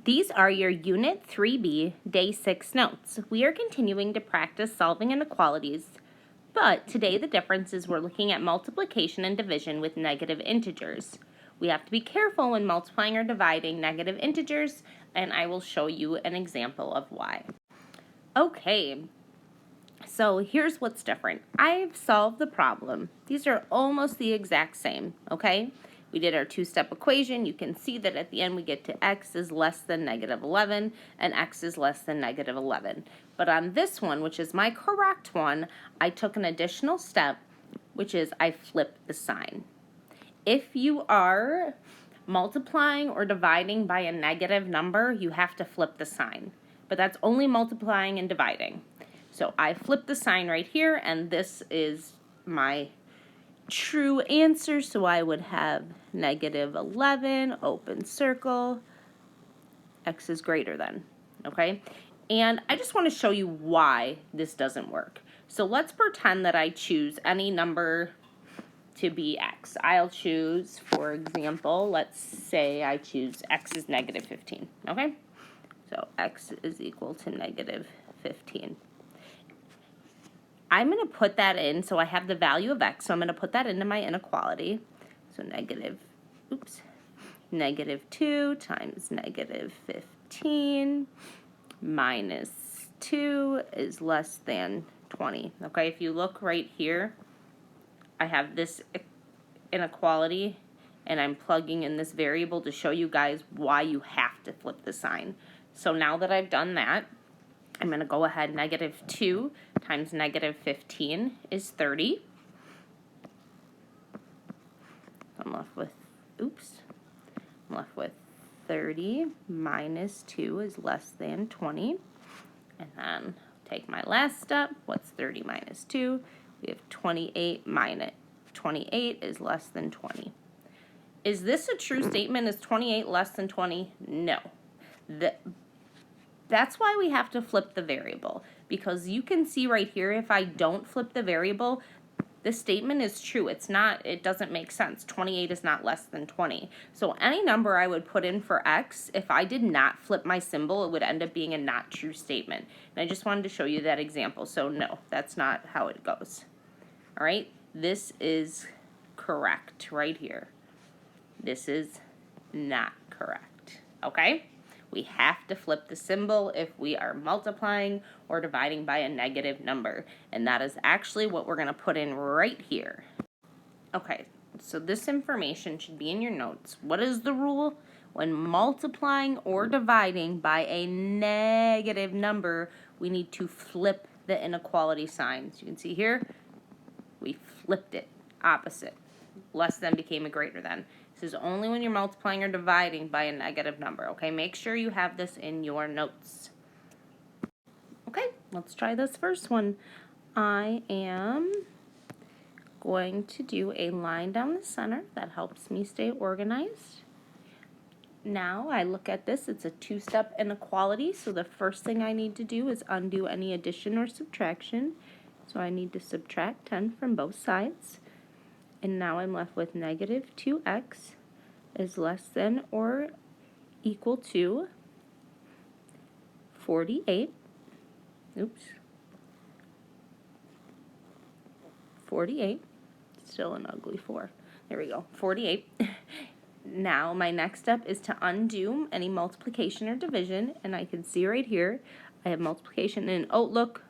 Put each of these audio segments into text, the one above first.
These are your Unit 3B Day 6 notes. We are continuing to practice solving inequalities, but today the difference is we're looking at multiplication and division with negative integers. We have to be careful when multiplying or dividing negative integers, and I will show you an example of why. Okay, so here's what's different. I've solved the problem. These are almost the exact same, okay? We did our two-step equation. You can see that at the end we get to x is less than negative 11 and x is less than negative 11. But on this one, which is my correct one, I took an additional step, which is I flipped the sign. If you are multiplying or dividing by a negative number, you have to flip the sign. But that's only multiplying and dividing. So I flipped the sign right here, and this is my true answer, so I would have negative 11, open circle, x is greater than, okay? And I just want to show you why this doesn't work. So let's pretend that I choose any number to be x. I'll choose, for example, let's say I choose x is negative 15, okay? So x is equal to negative 15. I'm going to put that in, so I have the value of x, so I'm going to put that into my inequality. So negative 2 times negative 15 minus 2 is less than 20. Okay, if you look right here, I have this inequality, and I'm plugging in this variable to show you guys why you have to flip the sign. So now that I've done that, I'm going to go ahead, negative 2 times negative 15 is 30. I'm left with 30 minus 2 is less than 20. And then take my last step. What's 30 minus 2? We have 28 minus 28 is less than 20. Is this a true statement? Is 28 less than 20? No. That's why we have to flip the variable, because you can see right here, if I don't flip the variable, the statement is true. It doesn't make sense. 28 is not less than 20. So any number I would put in for x, if I did not flip my symbol, it would end up being a not true statement. And I just wanted to show you that example. So no, that's not how it goes. All right, this is correct right here. This is not correct, okay? We have to flip the symbol if we are multiplying or dividing by a negative number. And that is actually what we're going to put in right here. Okay, so this information should be in your notes. What is the rule? When multiplying or dividing by a negative number, we need to flip the inequality sign. So you can see here, we flipped it, opposite. Less than became a greater than. This is only when you're multiplying or dividing by a negative number, okay? Make sure you have this in your notes. Okay, let's try this first one. I am going to do a line down the center. That helps me stay organized. Now I look at this, it's a two-step inequality, so the first thing I need to do is undo any addition or subtraction. So I need to subtract 10 from both sides. And now I'm left with negative 2x is less than or equal to 48. 48. Still an ugly 4. There we go. 48. Now my next step is to undo any multiplication or division. And I can see right here, I have multiplication. And oh, look,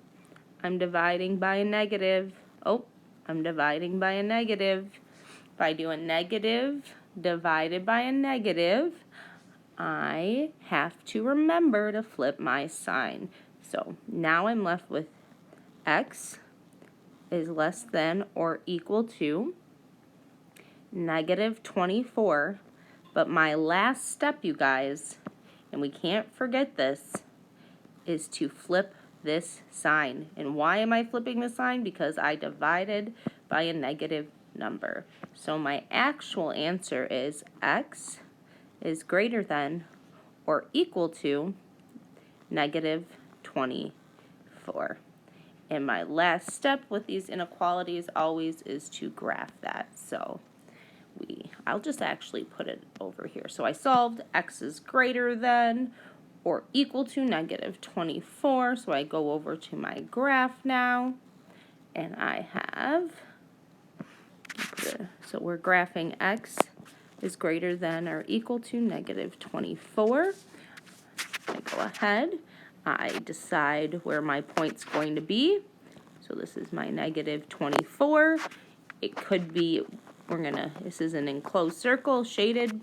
I'm dividing by a negative. Oh, I'm dividing by a negative. If I do a negative divided by a negative, I have to remember to flip my sign. So now I'm left with x is less than or equal to negative 24. But my last step, you guys, and we can't forget this, is to flip this sign. And why am I flipping the sign? Because I divided by a negative number. So my actual answer is x is greater than or equal to negative 24. And my last step with these inequalities always is to graph that. So we I'll just actually put it over here. So I solved x is greater than or equal to negative 24. So I go over to my graph now, and I have, so we're graphing x is greater than or equal to negative 24. I go ahead, I decide where my point's going to be. So this is my negative 24. It could be, this is an enclosed circle, shaded,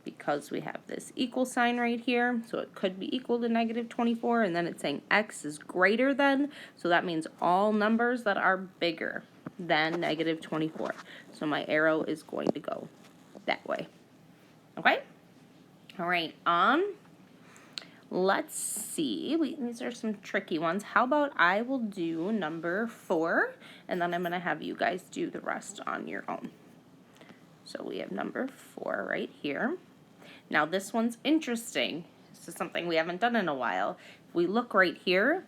because we have this equal sign right here. So it could be equal to negative 24, and then it's saying x is greater than, so that means all numbers that are bigger than negative 24. So my arrow is going to go that way. Okay? All right, let's see. These are some tricky ones. How about I will do number 4, and then I'm going to have you guys do the rest on your own. So we have number 4 right here. Now this one's interesting. This is something we haven't done in a while. If we look right here,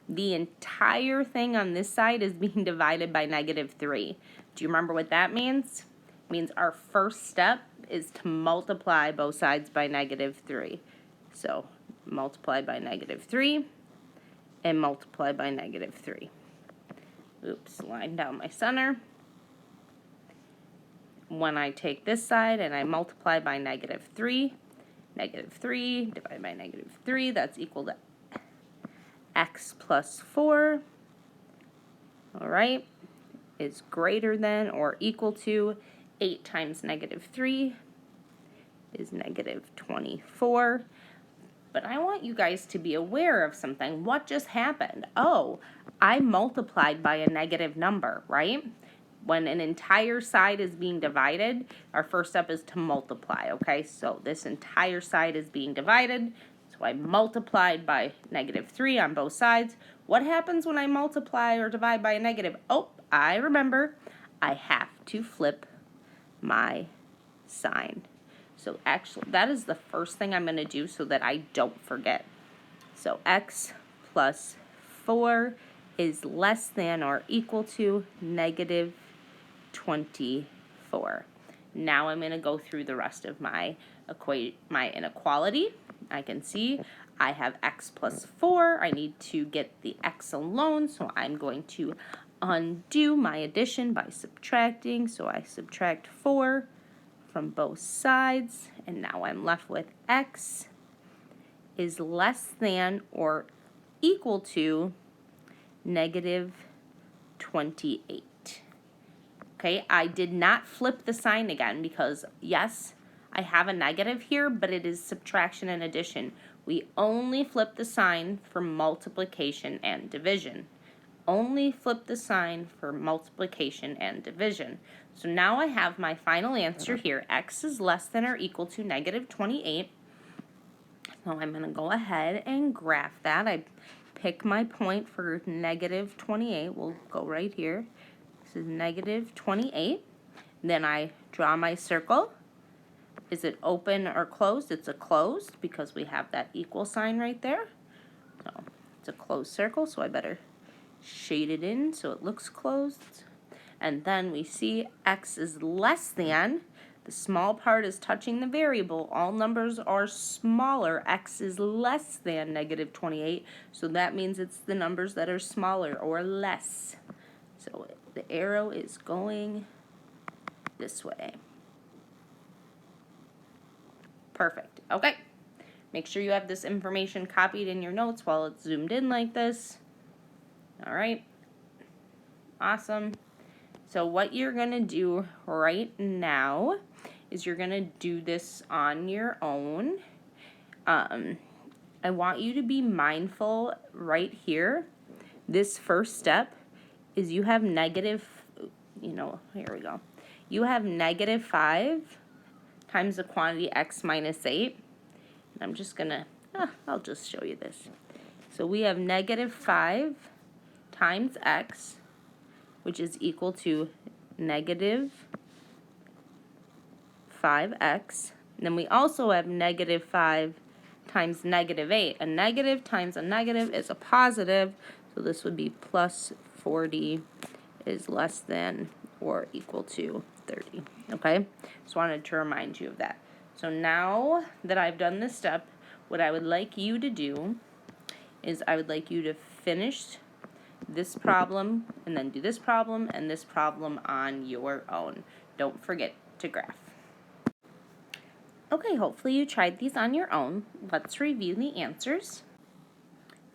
the entire thing on this side is being divided by negative 3. Do you remember what that means? It means our first step is to multiply both sides by negative 3. So multiply by negative 3 and multiply by negative 3. Oops, line down my center. When I take this side and I multiply by negative 3 divided by negative 3, that's equal to x plus 4, all right, is greater than or equal to 8 times negative 3 is negative 24. But I want you guys to be aware of something. What just happened? Oh, I multiplied by a negative number, right? When an entire side is being divided, our first step is to multiply, okay? So this entire side is being divided, so I multiplied by negative 3 on both sides. What happens when I multiply or divide by a negative? Oh, I remember. I have to flip my sign. So actually, that is the first thing I'm going to do so that I don't forget. So x plus 4 is less than or equal to negative 24. Now I'm going to go through the rest of my inequality. I can see I have x plus 4. I need to get the x alone, so I'm going to undo my addition by subtracting. So I subtract 4 from both sides, and now I'm left with x is less than or equal to negative 28. Okay, I did not flip the sign again because, yes, I have a negative here, but it is subtraction and addition. We only flip the sign for multiplication and division. Only flip the sign for multiplication and division. So now I have my final answer here. X is less than or equal to negative 28. So I'm going to go ahead and graph that. I pick my point for negative 28. We'll go right here. This is negative 28. Then I draw my circle. Is it open or closed? It's a closed because we have that equal sign right there. So it's a closed circle, so I better shade it in so it looks closed. And then we see x is less than. The small part is touching the variable. All numbers are smaller. X is less than negative 28, so that means it's the numbers that are smaller or less. So the arrow is going this way. Perfect. Okay. Make sure you have this information copied in your notes while it's zoomed in like this. All right. Awesome. So what you're going to do right now is you're going to do this on your own. I want you to be mindful right here. This first step is you have negative, here we go. You have negative 5 times the quantity x minus 8. And I'm just going to, I'll just show you this. So we have negative 5 times x, which is equal to negative 5x. And then we also have negative 5 times negative 8. A negative times a negative is a positive, so this would be plus 40 is less than or equal to 30, okay? Just wanted to remind you of that. So now that I've done this step, what I would like you to do is I would like you to finish this problem and then do this problem and this problem on your own. Don't forget to graph. Okay, hopefully you tried these on your own. Let's review the answers.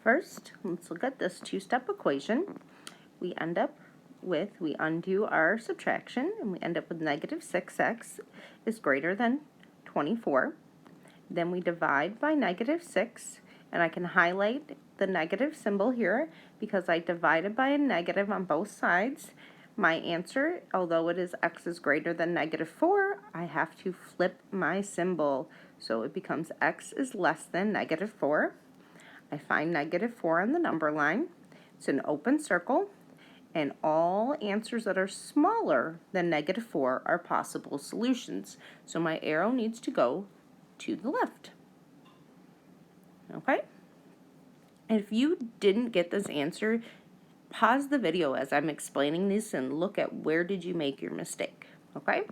First, let's look at this two-step equation. We undo our subtraction, and we end up with negative 6x is greater than 24. Then we divide by negative 6, and I can highlight the negative symbol here because I divided by a negative on both sides. My answer, although it is x is greater than negative 4, I have to flip my symbol. So it becomes x is less than negative 4. I find negative 4 on the number line. It's an open circle, and all answers that are smaller than negative 4 are possible solutions. So my arrow needs to go to the left. Okay? And if you didn't get this answer, pause the video as I'm explaining this and look at where did you make your mistake. Okay?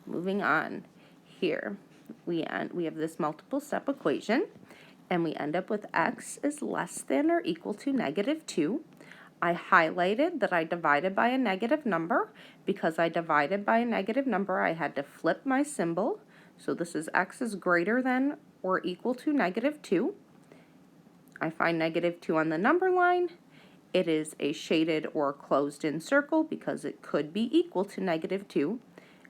Moving on. Here, we have this multiple step equation, and we end up with x is less than or equal to negative 2. I highlighted that I divided by a negative number. Because I divided by a negative number, I had to flip my symbol. So this is x is greater than or equal to negative 2. I find negative 2 on the number line. It is a shaded or closed-in circle because it could be equal to negative 2.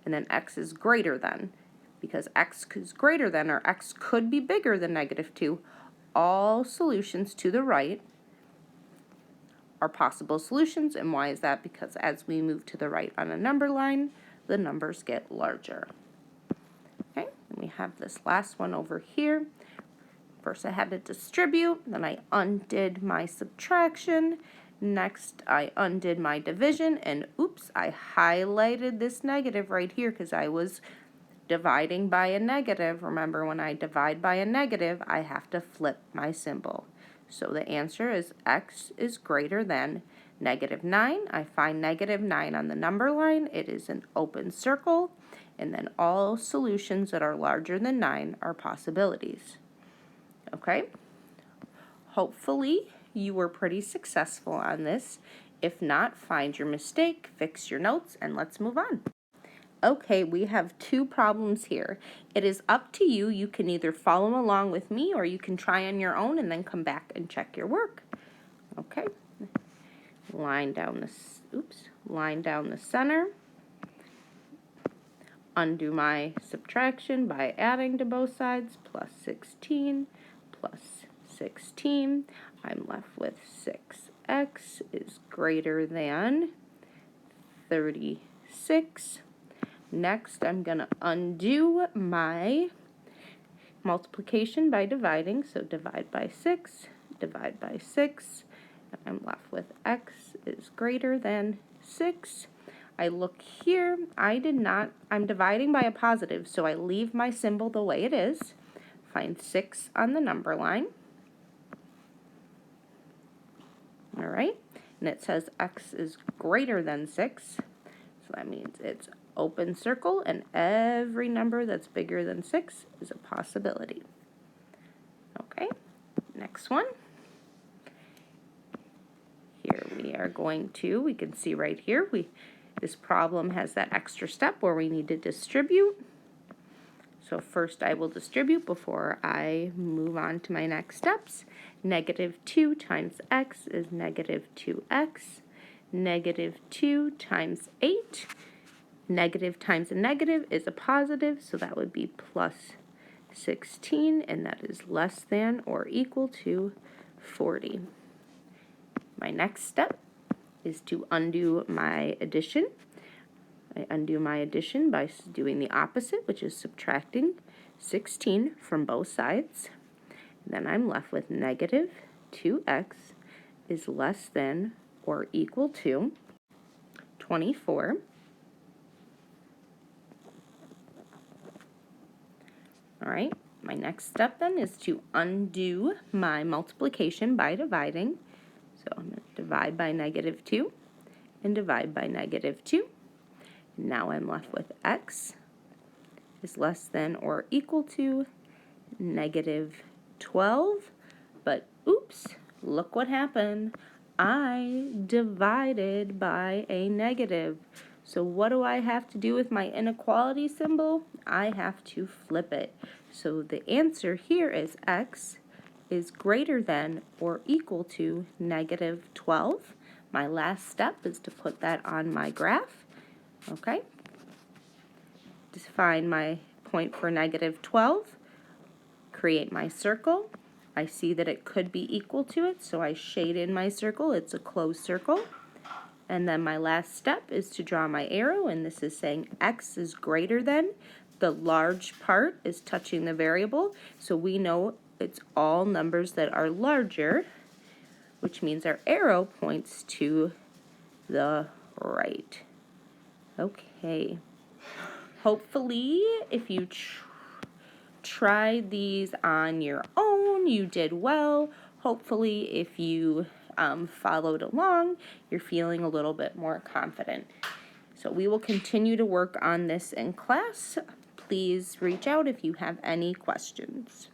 And then x is greater than. Because x is greater than or x could be bigger than negative 2, all solutions to the right are possible solutions. And why is that? Because as we move to the right on a number line, the numbers get larger. Okay, and we have this last one over here. First I had to distribute, then I undid my subtraction. Next I undid my division, and oops, I highlighted this negative right here because I was dividing by a negative. Remember, when I divide by a negative, I have to flip my symbol. So the answer is x is greater than negative 9. I find negative 9 on the number line. It is an open circle, and then all solutions that are larger than 9 are possibilities. Okay? Hopefully you were pretty successful on this. If not, find your mistake, fix your notes, and let's move on. Okay, we have two problems here. It is up to you. You can either follow along with me or you can try on your own and then come back and check your work. Okay. Line down the center. Undo my subtraction by adding to both sides. Plus 16 plus 16. I'm left with 6x is greater than 36. Next, I'm going to undo my multiplication by dividing. So divide by 6, divide by 6. And I'm left with x is greater than 6. I look here. I'm dividing by a positive, so I leave my symbol the way it is. Find 6 on the number line. All right. And it says x is greater than 6. So that means it's open circle, and every number that's bigger than 6 is a possibility. Okay, next one. Here we are going to, we can see right here, this problem has that extra step where we need to distribute. So first I will distribute before I move on to my next steps. Negative 2 times x is negative 2x. Negative 2 times 8. Negative times a negative is a positive, so that would be plus 16, and that is less than or equal to 40. My next step is to undo my addition. I undo my addition by doing the opposite, which is subtracting 16 from both sides. Then I'm left with negative 2x is less than or equal to 24. All right, my next step then is to undo my multiplication by dividing. So I'm going to divide by negative 2 and divide by negative 2. Now I'm left with x is less than or equal to negative 12, but oops, look what happened. I divided by a negative. So what do I have to do with my inequality symbol? I have to flip it. So the answer here is x is greater than or equal to negative 12. My last step is to put that on my graph. Okay. Just find my point for negative 12. Create my circle. I see that it could be equal to it, so I shade in my circle. It's a closed circle. And then my last step is to draw my arrow, and this is saying x is greater than. The large part is touching the variable, so we know it's all numbers that are larger, which means our arrow points to the right. Okay. Hopefully, if you tried these on your own, you did well. Hopefully, if you followed along, you're feeling a little bit more confident. So we will continue to work on this in class. Please reach out if you have any questions.